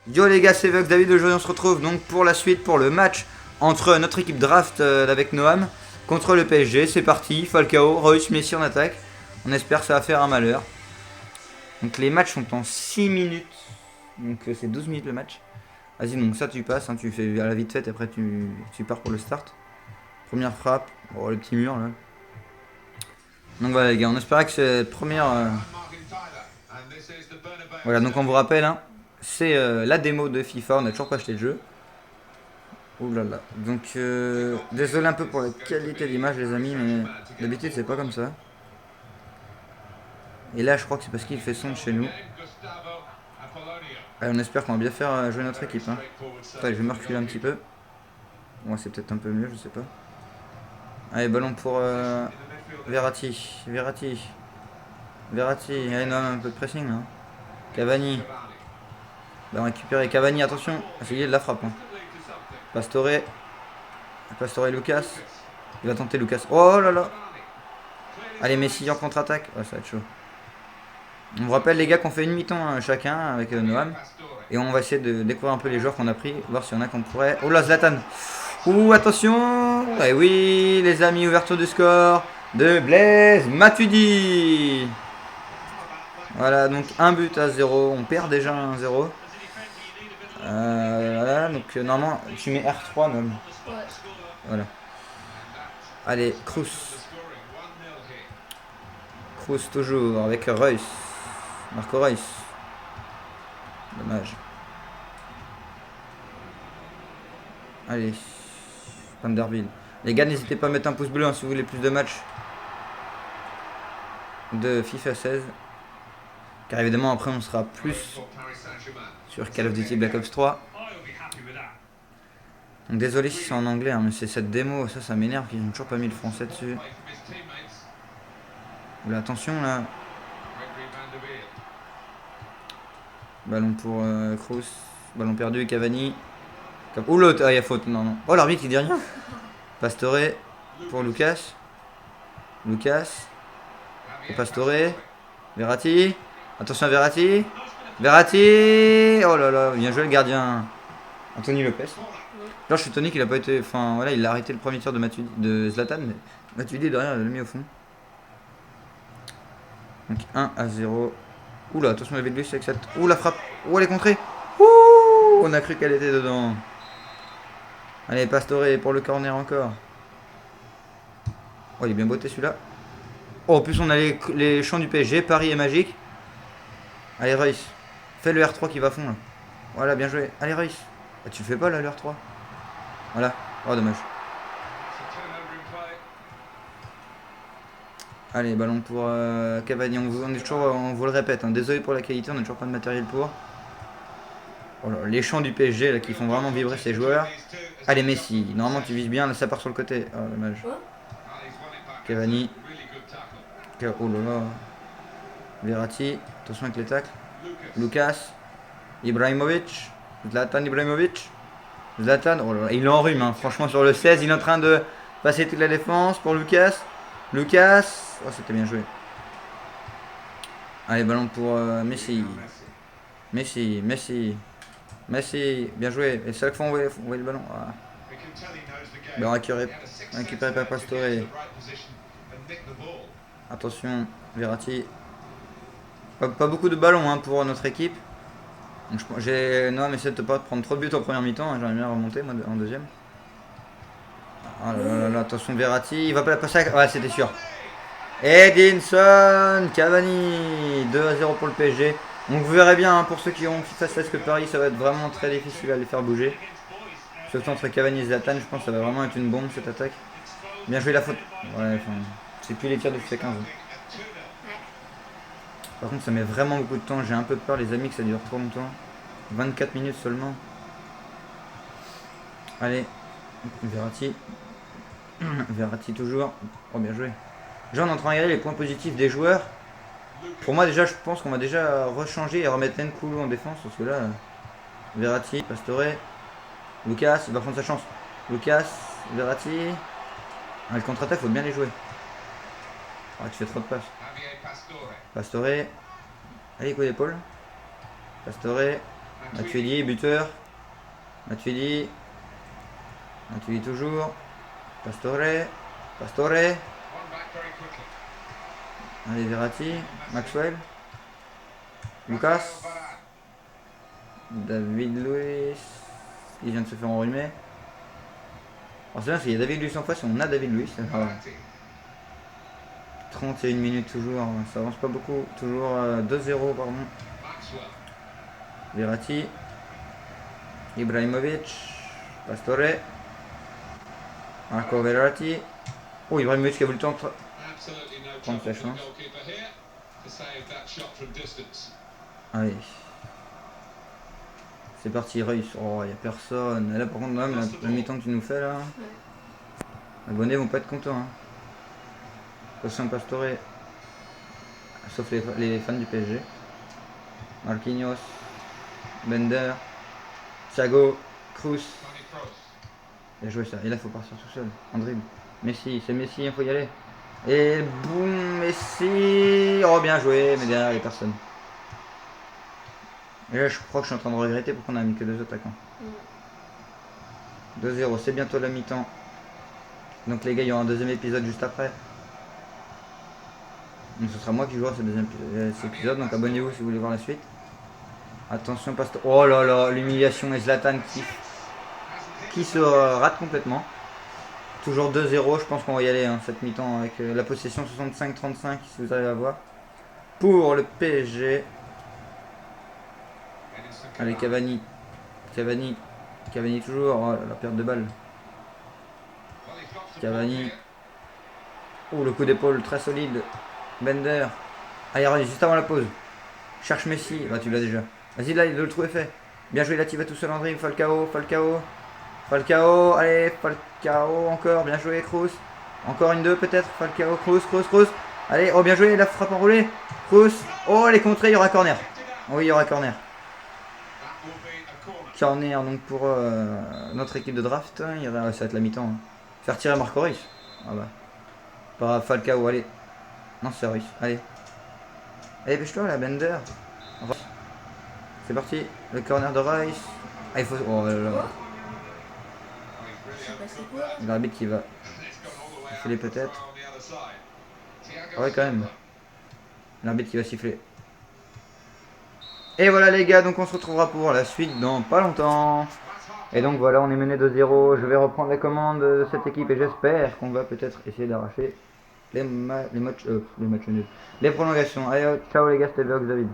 Yo les gars, c'est Vox David. Aujourd'hui on se retrouve donc pour la suite, pour le match entre notre équipe draft avec Noam contre le PSG. C'est parti, Falcao, Reus, Messi en attaque. On espère que ça va faire un malheur. Donc les matchs sont en 6 minutes. Donc c'est 12 minutes le match. Vas-y, donc ça tu passes, hein, tu fais à la vite faite, après tu pars pour le start. Première frappe, oh le petit mur là. Donc voilà les gars, on espère que cette première... Voilà, donc on vous rappelle, hein, c'est la démo de FIFA, on n'a toujours pas acheté le jeu. Ouh là là. Donc désolé un peu pour la qualité d'image les amis, mais d'habitude c'est pas comme ça. Et là je crois que c'est parce qu'il fait son chez nous. Allez, on espère qu'on va bien faire jouer notre équipe. Hein. Attends, je vais me reculer un petit peu. Bon, c'est peut-être un peu mieux, je sais pas. Allez, ballon pour Verratti. Verratti. Verratti. Allez, non, un peu de pressing là. Cavani. Bah, récupérer Cavani, attention. Ah, c'est lié de la frappe. Hein. Pastore. Pastore Lucas. Il va tenter Lucas. Oh là là. Allez, Messi en contre-attaque. Ouais, ça va être chaud. On vous rappelle les gars qu'on fait une mi-temps chacun avec Noam. Et on va essayer de découvrir un peu les joueurs qu'on a pris. Voir s'il y en a qu'on pourrait... Oh là, Zlatan. Ouh, attention. Et oui, les amis, ouverture du score de Blaise Matuidi. Voilà, donc 1-0. On perd déjà 1-0. Voilà, donc normalement, tu mets R3, Noam. Ouais. Voilà. Allez, Kroos. Kroos toujours avec Reus. Marco Reus. Dommage. Allez. Vanderbilt. Les gars, n'hésitez pas à mettre un pouce bleu hein, si vous voulez plus de matchs de FIFA 16. Car évidemment, après, on sera plus sur Call of Duty Black Ops 3. Donc désolé si c'est en anglais, hein, mais c'est cette démo, ça m'énerve qu'ils n'ont toujours pas mis le français dessus. Oula, attention là. Ballon pour Kroos. Ballon perdu, Cavani. Oh l'autre, ah il y a faute, non, non. Oh l'arbitre il dit rien. Pastore pour Lucas. Lucas. Pour Pastore. Verratti. Attention à Verratti. Verratti. Oh là là, bien joué le gardien. Anthony Lopez. Là je suis étonné qu'il a pas été. Enfin voilà, il a arrêté le premier tir de Zlatan, mais Matuidi derrière il l'a mis au fond. Donc 1-0. Oula, attention la Vilgus avec cette. Ouh la frappe. Ouh elle est contrée. Ouh, on a cru qu'elle était dedans. Allez, Pastore pour le corner encore. Oh, il est bien botté celui-là. Oh, en plus, on a les champs du PSG. Paris est magique. Allez, Reus. Fais le R3 qui va à fond là. Voilà, bien joué. Allez, Reus. Ah, tu le fais pas là, le R3. Voilà. Oh, dommage. Allez, ballon pour Cavani. On est toujours, on vous le répète. Hein. Désolé pour la qualité, on n'a toujours pas de matériel pour. Oh là, les champs du PSG là, qui font vraiment vibrer ces joueurs. Allez, Messi. Normalement, tu vises bien. Là, ça part sur le côté. Oh, dommage. Cavani. Oh là là. Verratti. Attention avec les tacles. Lucas. Ibrahimovic. Zlatan Ibrahimovic. Zlatan. Oh là là. Il enrhume. Hein. Franchement, sur le 16, il est en train de passer toute la défense pour Lucas. Lucas. Oh, c'était bien joué. Allez, ballon pour Messi. Messi. Messi. Messi. Bien joué. Et chaque fois, on voit le ballon. Ah. Ben, récupéré par Pastore. Attention, Verratti. Pas beaucoup de ballons hein, pour notre équipe. Non, mais essaie de pas prendre trop de buts en première mi-temps. Hein, j'aimerais bien remonter moi, en deuxième. Ah là là là, attention Verratti. Il va pas la passer. Ouais, c'était sûr. Edinson Cavani. 2-0 pour le PSG. Donc vous verrez bien hein, pour ceux qui ont FIFA 16 que Paris, ça va être vraiment très difficile à les faire bouger. Surtout entre Cavani et Zlatan, je pense que ça va vraiment être une bombe cette attaque. Bien joué la faute. Ouais, enfin, c'est plus les tirs de FIFA 15. Par contre, ça met vraiment beaucoup de temps. J'ai un peu peur, les amis, que ça dure trop longtemps. 24 minutes seulement. Allez, Verratti. Verratti toujours. Oh, bien joué. Déjà, on est en train de regarder les points positifs des joueurs. Pour moi, déjà, je pense qu'on va déjà rechanger et remettre Nkoulou en défense. Parce que là, Verratti, Pastore. Lucas, il va prendre sa chance. Lucas, Verratti. Ah, le contre-attaque, faut bien les jouer. Ah, tu fais trop de passes. Pastore. Allez, coup d'épaule. Pastore. Matuidi, buteur. Matuidi. Matuidi toujours. Pastore. Pastore. Allez, Verratti. Maxwell. Lucas. David Luiz. Il vient de se faire enrhumer. Alors c'est bien parce qu'il y a David Luiz en face et on a David Luiz. 31 minutes toujours, ça avance pas beaucoup. Toujours 2-0 pardon. Verratti. Ibrahimovic. Pastore. Marco Verratti. Oh, Ibrahimovic qui a voulu le temps de prendre sa chance. Allez. C'est parti, Reus. Oh, il n'y a personne. Et là, par contre, même la mi-temps que tu nous fais là. Les abonnés vont pas être contents. Hein. Attention, Pastore. Sauf les fans du PSG. Marquinhos. Bender. Thiago. Kroos. Bien joué ça. Et là, il faut partir tout seul. En dribble. Messi. C'est Messi, il faut y aller. Et boum, Messi. Oh, bien joué. Mais derrière, il n'y a personne. Et là, je crois que je suis en train de regretter pourquoi on a mis que 2 attaquants. 2-0, c'est bientôt la mi-temps. Donc les gars, il y aura un deuxième épisode juste après. Donc ce sera moi qui jouerai ce deuxième épisode. Donc abonnez-vous si vous voulez voir la suite. Attention, Pastore. Oh là là, l'humiliation et Zlatan qui se rate complètement. Toujours 2-0, je pense qu'on va y aller hein, cette mi-temps avec la possession 65-35 si vous arrivez à voir. Pour le PSG. Allez, Cavani. Cavani. Cavani toujours. Oh, la perte de balle. Cavani. Oh, le coup d'épaule très solide. Bender. Allez, regardez, juste avant la pause. Cherche Messi. Bah, tu l'as déjà. Vas-y, là, le trou est fait. Bien joué, là, tu vas tout seul en dribble. Falcao. Falcao. Falcao. Allez, Falcao. Encore. Bien joué, Kroos. Encore une 2 peut-être. Falcao. Kroos. Kroos. Kroos. Allez, oh, bien joué. La frappe enroulée. Kroos. Oh, les contrées. Il y aura corner. Oui, il y aura corner. Corner donc pour notre équipe de draft. Ça va être la mi-temps. Hein. Faire tirer Marco Reus. Ah bah. Par Falcao, allez. Non, c'est Reus. Allez. Allez, pêche-toi là, Bender. C'est parti. Le corner de Reus. Ah, il faut. Oh là là. L'arbitre qui va siffler peut-être. Ah ouais, quand même. L'arbitre qui va siffler. Et voilà les gars, donc on se retrouvera pour la suite dans pas longtemps. Et donc voilà, on est mené 2-0. Je vais reprendre la commande de cette équipe et j'espère qu'on va peut-être essayer d'arracher les matchs nuls. Les prolongations. Allez, ciao les gars, c'était Vox David.